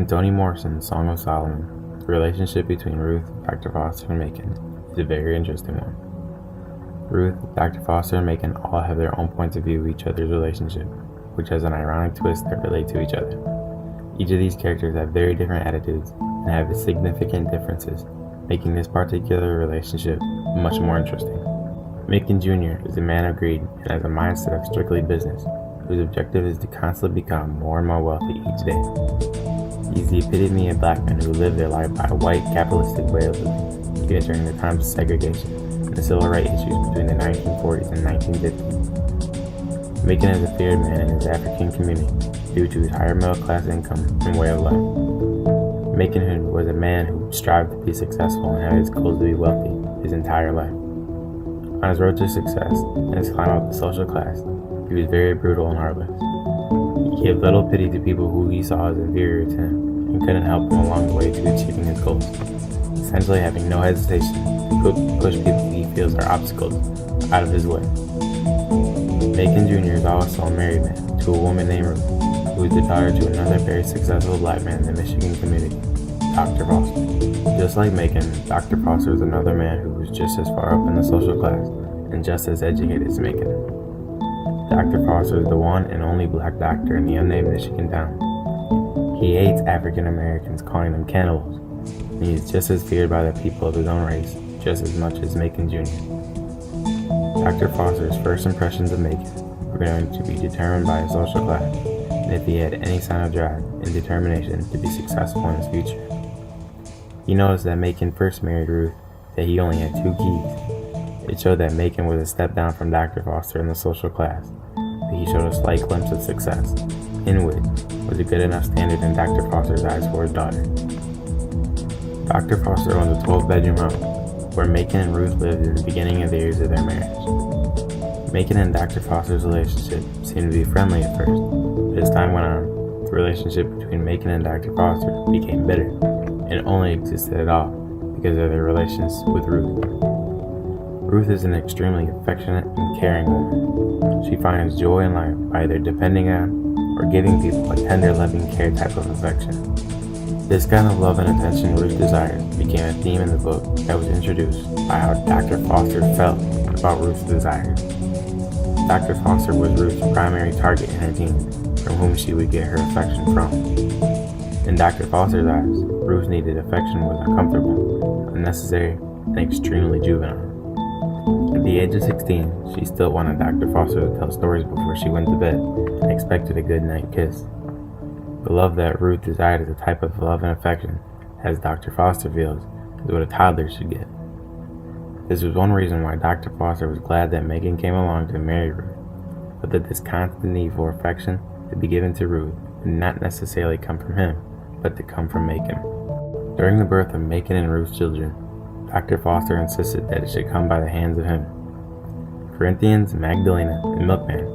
In Toni Morrison's Song of Solomon, the relationship between Ruth, Dr. Foster, and Macon is a very interesting one. Ruth, Dr. Foster, and Macon all have their own points of view of each other's relationship, which has an ironic twist that relate to each other. Each of these characters have very different attitudes and have significant differences, making this particular relationship much more interesting. Macon Jr. is a man of greed and has a mindset of strictly business, whose objective is to constantly become more and more wealthy each day. He's the epitome of black men who live their life by a white capitalistic way of living, even during the times of segregation and the civil rights issues between the 1940s and 1950s. Macon is a feared man in his African community due to his higher middle class income and way of life. Macon was a man who strived to be successful and had his goals to be wealthy his entire life. On his road to success and his climb up the social class, he was very brutal and heartless. He gave little pity to people who he saw as inferior to him and couldn't help him along the way to achieving his goals, essentially having no hesitation to push people he feels are obstacles out of his way. Macon Jr. is also a married man to a woman named Ruth, who is the daughter to another very successful black man in the Michigan community, Dr. Foster. Just like Macon, Dr. Foster is another man who was just as far up in the social class and just as educated as Macon. Dr. Foster is the one and only black doctor in the unnamed Michigan town. He hates African Americans, calling them cannibals, and he is just as feared by the people of his own race, just as much as Macon Jr. Dr. Foster's first impressions of Macon were going to be determined by his social class, and if he had any sign of drive and determination to be successful in his future. He noticed that Macon first married Ruth that he only had 2 keys. It showed that Macon was a step down from Dr. Foster in the social class, but he showed a slight glimpse of success, in which was a good enough standard in Dr. Foster's eyes for his daughter. Dr. Foster owned a 12-bedroom home, where Macon and Ruth lived in the beginning of the years of their marriage. Macon and Dr. Foster's relationship seemed to be friendly at first, but as time went on, the relationship between Macon and Dr. Foster became bitter, and only existed at all because of their relations with Ruth. Ruth is an extremely affectionate and caring woman. She finds joy in life by either depending on or giving people a tender, loving care type of affection. This kind of love and attention Ruth desires became a theme in the book that was introduced by how Dr. Foster felt about Ruth's desires. Dr. Foster was Ruth's primary target in her teens, from whom she would get her affection from. In Dr. Foster's eyes, Ruth's needed affection was uncomfortable, unnecessary, and extremely juvenile. At the age of 16, she still wanted Dr. Foster to tell stories before she went to bed and expected a good night kiss. The love that Ruth desired is a type of love and affection, as Dr. Foster feels, is what a toddler should get. This was one reason why Dr. Foster was glad that Macon came along to marry Ruth, but that this constant need for affection to be given to Ruth did not necessarily come from him, but to come from Macon. During the birth of Macon and Ruth's children, Dr. Foster insisted that it should come by the hands of him. Corinthians, Magdalena, and Milkman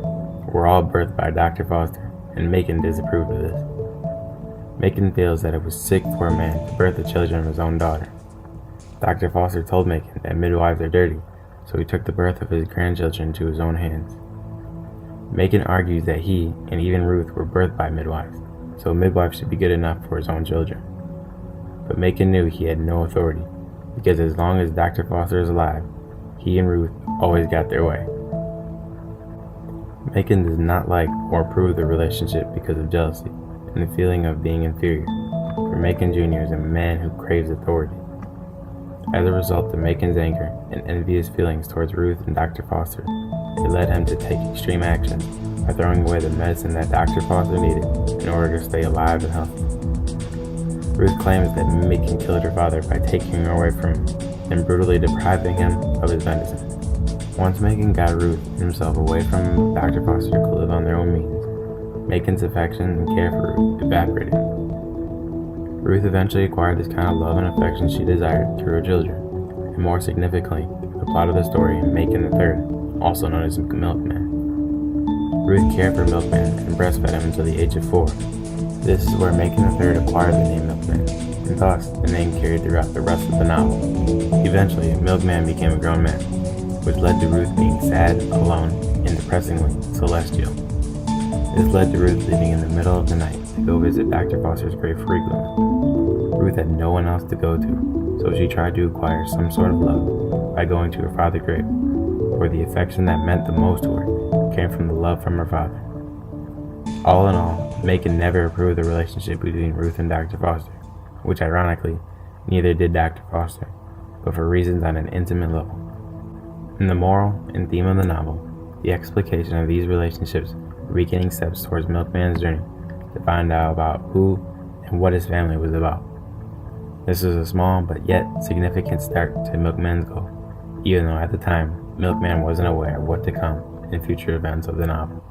were all birthed by Dr. Foster, and Macon disapproved of this. Macon feels that it was sick for a man to birth the children of his own daughter. Dr. Foster told Macon that midwives are dirty, so he took the birth of his grandchildren into his own hands. Macon argues that he and even Ruth were birthed by midwives, so a midwife should be good enough for his own children. But Macon knew he had no authority, because as long as Dr. Foster is alive, he and Ruth always got their way. Macon does not like or approve the relationship because of jealousy and the feeling of being inferior, for Macon Jr. is a man who craves authority. As a result of Macon's anger and envious feelings towards Ruth and Dr. Foster, it led him to take extreme action by throwing away the medicine that Dr. Foster needed in order to stay alive and healthy. Ruth claims that Macon killed her father by taking her away from him and brutally depriving him of his medicine. Once Macon got Ruth and himself away from Dr. Foster to live on their own means, Macon's affection and care for Ruth evaporated. Ruth eventually acquired this kind of love and affection she desired through her children, and more significantly, the plot of the story, Macon III, also known as Milkman. Ruth cared for Milkman and breastfed him until the age of 4. This is where Macon III acquired the name Milkman, and thus the name carried throughout the rest of the novel. Eventually, Milkman became a grown man, which led to Ruth being sad, alone, and depressingly celestial. This led to Ruth leaving in the middle of the night to go visit Dr. Foster's grave frequently. Ruth had no one else to go to, so she tried to acquire some sort of love by going to her father's grave, where the affection that meant the most to her came from the love from her father. All in all, Macon never approved the relationship between Ruth and Dr. Foster, which ironically, neither did Dr. Foster, but for reasons on an intimate level. In the moral and theme of the novel, the explication of these relationships were beginning steps towards Milkman's journey to find out about who and what his family was about. This was a small but yet significant start to Milkman's goal, even though at the time, Milkman wasn't aware of what to come in future events of the novel.